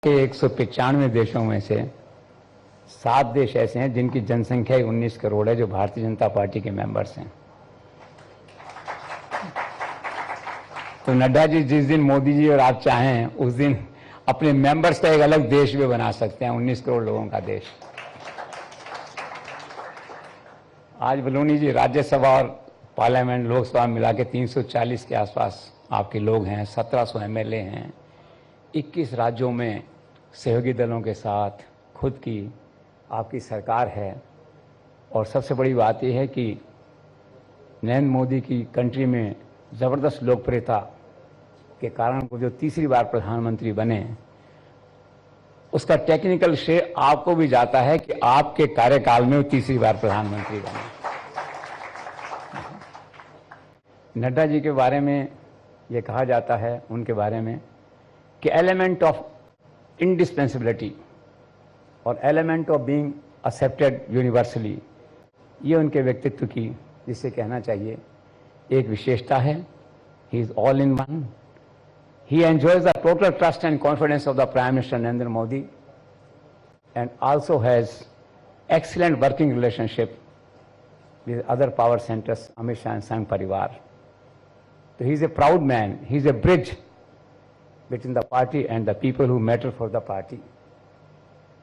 के 195 देशों में से 7 देश ऐसे हैं जिनकी जनसंख्या 19 करोड़ है, जो भारतीय जनता पार्टी के मेंबर्स हैं। तो नड्डा जी, जिस दिन मोदी जी और आप चाहें उस दिन अपने मेंबर्स का एक अलग देश भी बना सकते हैं, 19 करोड़ लोगों का देश। आज बलूनी जी, राज्यसभा और पार्लियामेंट लोकसभा मिला के 340 के आसपास आपके लोग हैं, 1700 एमएलए हैं, 21 राज्यों में सहयोगी दलों के साथ खुद की आपकी सरकार है। और सबसे बड़ी बात यह है कि नरेंद्र मोदी की कंट्री में ज़बरदस्त लोकप्रियता के कारण वो जो तीसरी बार प्रधानमंत्री बने, उसका टेक्निकल श्रेय आपको भी जाता है कि आपके कार्यकाल में वो तीसरी बार प्रधानमंत्री बने। नड्डा जी के बारे में ये कहा जाता है उनके बारे में कि एलिमेंट ऑफ इंडिस्पेंसिबिलिटी और element of being accepted universally, ये उनके व्यक्तित्व की, जिसे कहना चाहिए, एक विशेषता है। He is all in one. He enjoys the total trust and confidence of the prime minister Narendra Modi and also has excellent working relationship with other power centres, Amit Shah and संघ परिवार। So he is a proud man. He is a bridge between the party and the people who matter for the party.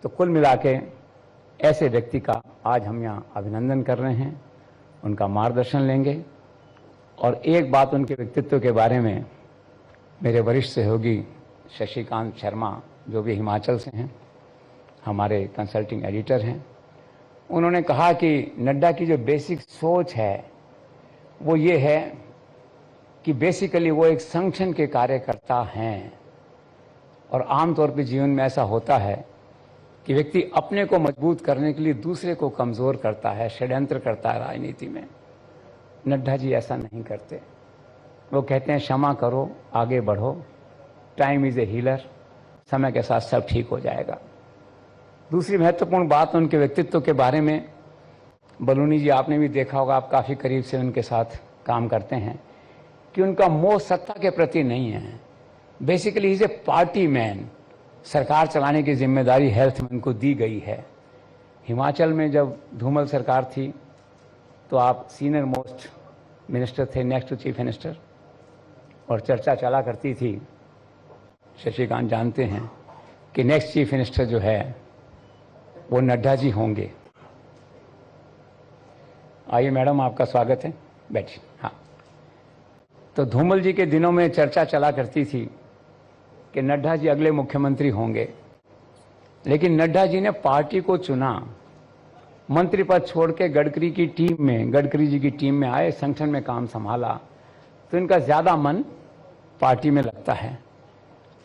तो कुल मिला के ऐसे व्यक्ति का आज हम यहाँ अभिनंदन कर रहे हैं, उनका मार्गदर्शन लेंगे। और एक बात उनके व्यक्तित्व के बारे में मेरे वरिष्ठ सहयोगी शशिकांत शर्मा, जो भी हिमाचल से हैं, हमारे कंसल्टिंग एडिटर हैं, उन्होंने कहा कि नड्डा की जो बेसिक सोच है वो ये है कि बेसिकली वो एक संगठन के कार्यकर्ता हैं। और आमतौर पर जीवन में ऐसा होता है कि व्यक्ति अपने को मजबूत करने के लिए दूसरे को कमज़ोर करता है, षड्यंत्र करता है राजनीति में। नड्डा जी ऐसा नहीं करते। वो कहते हैं क्षमा करो, आगे बढ़ो, टाइम इज़ ए हीलर, समय के साथ सब ठीक हो जाएगा। दूसरी महत्वपूर्ण बात उनके व्यक्तित्व के बारे में, बलूनी जी आपने भी देखा होगा, आप काफ़ी करीब से उनके साथ काम करते हैं, कि उनका मोह सत्ता के प्रति नहीं है। Basically is a party man. सरकार चलाने की जिम्मेदारी हेल्थ में उनको दी गई है। हिमाचल में जब धूमल सरकार थी तो आप सीनियर मोस्ट मिनिस्टर थे, नेक्स्ट टू चीफ मिनिस्टर, और चर्चा चला करती थी, शशिकांत जानते हैं, कि नेक्स्ट चीफ मिनिस्टर जो है वो नड्डा जी होंगे। आइए मैडम, आपका स्वागत है, बैठिए। हाँ, तो धूमल जी के दिनों में चर्चा चला करती थी कि नड्डा जी अगले मुख्यमंत्री होंगे, लेकिन नड्डा जी ने पार्टी को चुना, मंत्री पद छोड़ के गडकरी की टीम में, गडकरी जी की टीम में आए, संगठन में काम संभाला, तो इनका ज़्यादा मन पार्टी में लगता है।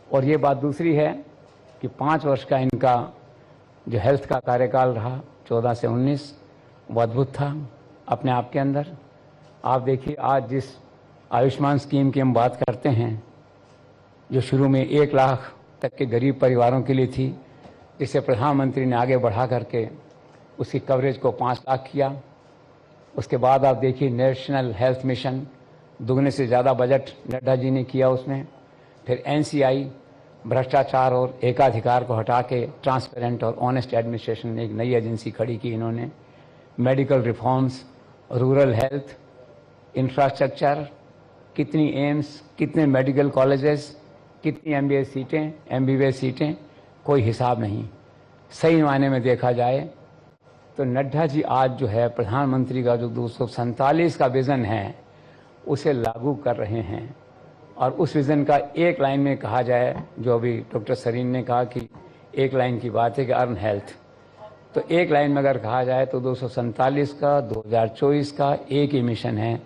और ये बात दूसरी है कि 5 वर्ष का इनका जो हेल्थ का कार्यकाल रहा 14 से 19, वो अद्भुत था अपने आप के अंदर। आप देखिए, आज जिस आयुष्मान स्कीम की हम बात करते हैं, जो शुरू में 1 लाख तक के गरीब परिवारों के लिए थी, जिसे प्रधानमंत्री ने आगे बढ़ा करके उसकी कवरेज को 5 लाख किया। उसके बाद आप देखिए नेशनल हेल्थ मिशन, दुगने से ज़्यादा बजट नड्डा जी ने किया उसमें। फिर NCI, भ्रष्टाचार और एकाधिकार को हटा के ट्रांसपेरेंट और ऑनेस्ट एडमिनिस्ट्रेशन, एक नई एजेंसी खड़ी की इन्होंने। Medical reforms, rural health, infrastructure, कितनी एम्स, कितने मेडिकल कॉलेजेस, कितनी MBA सीटें, MBBS सीटें, कोई हिसाब नहीं। सही मायने में देखा जाए तो नड्डा जी आज जो है प्रधानमंत्री का जो 247 का विज़न है उसे लागू कर रहे हैं। और उस विज़न का एक लाइन में कहा जाए, जो अभी डॉक्टर सरीन ने कहा कि एक लाइन की बात है कि अर्न हेल्थ, तो एक लाइन में अगर कहा जाए तो 247 का 2024 का एक ही मिशन है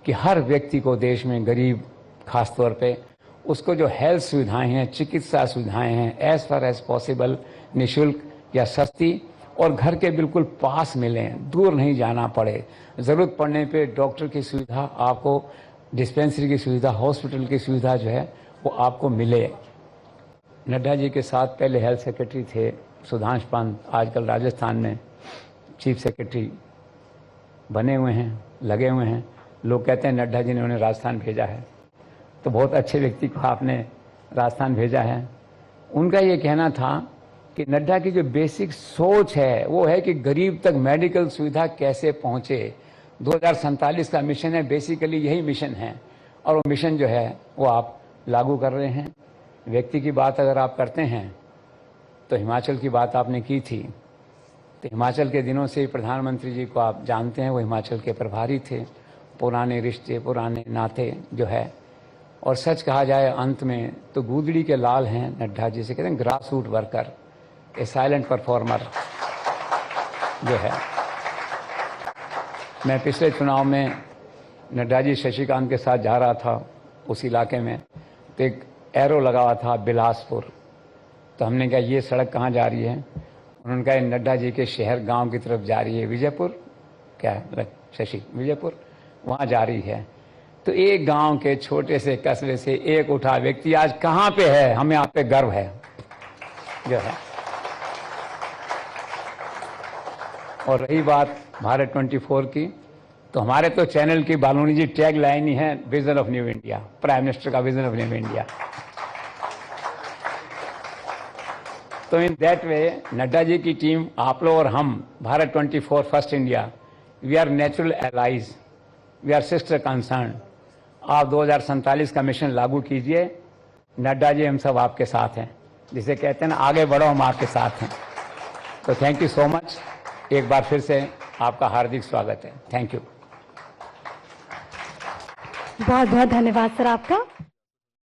कि हर व्यक्ति को देश में, गरीब खास तौर पे, उसको जो हेल्थ सुविधाएं हैं, चिकित्सा सुविधाएं हैं, एज फार एज पॉसिबल निःशुल्क या सस्ती, और घर के बिल्कुल पास मिलें, दूर नहीं जाना पड़े। ज़रूरत पड़ने पे डॉक्टर की सुविधा आपको, डिस्पेंसरी की सुविधा, हॉस्पिटल की सुविधा जो है वो आपको मिले। नड्डा जी के साथ पहले हेल्थ सेक्रेटरी थे सुधांश पंत, आजकल राजस्थान में चीफ सेक्रेटरी बने हुए हैं, लगे हुए हैं। लोग कहते हैं नड्डा जी ने उन्हें राजस्थान भेजा है, तो बहुत अच्छे व्यक्ति को आपने राजस्थान भेजा है। उनका ये कहना था कि नड्डा की जो बेसिक सोच है वो है कि गरीब तक मेडिकल सुविधा कैसे पहुंचे। 2047 का मिशन है, बेसिकली यही मिशन है, और वो मिशन जो है वो आप लागू कर रहे हैं। व्यक्ति की बात अगर आप करते हैं तो हिमाचल की बात आपने की थी, तो हिमाचल के दिनों से प्रधानमंत्री जी को आप जानते हैं, वो हिमाचल के प्रभारी थे। पुराने रिश्ते, पुराने नाते जो है, और सच कहा जाए अंत में तो गूदड़ी के लाल हैं नड्डा जी, से कहते हैं ग्रास रूट वर्कर, ए साइलेंट परफॉर्मर जो है। मैं पिछले चुनाव में नड्डा जी शशिकांत के साथ जा रहा था उस इलाके में, तो एक एरो लगा हुआ था बिलासपुर। तो हमने कहा ये सड़क कहाँ जा रही है? उन्होंने कहा नड्डा जी के शहर गांव की तरफ जा रही है, विजयपुर, क्या शशि विजयपुर, वहाँ जा रही है। तो एक गांव के छोटे से कस्बे से एक उठा व्यक्ति आज कहाँ पे है, हमें आप पे गर्व है जो है। और रही बात भारत 24 की, तो हमारे तो चैनल की बालूनी जी टैग लाइन ही है, vision of new India, prime minister का विजन ऑफ न्यू इंडिया। तो in that way Nadda ji की टीम, आप लोग और हम, Bharat 24 first India, we are natural allies, we are sister concern. आप 2047 का मिशन लागू कीजिए, नड्डा जी हम सब आपके साथ हैं, जिसे कहते हैं ना आगे बढ़ो हम आपके साथ हैं। तो थैंक यू सो मच, एक बार फिर से आपका हार्दिक स्वागत है। Thank you. बहुत बहुत धन्यवाद सर आपका।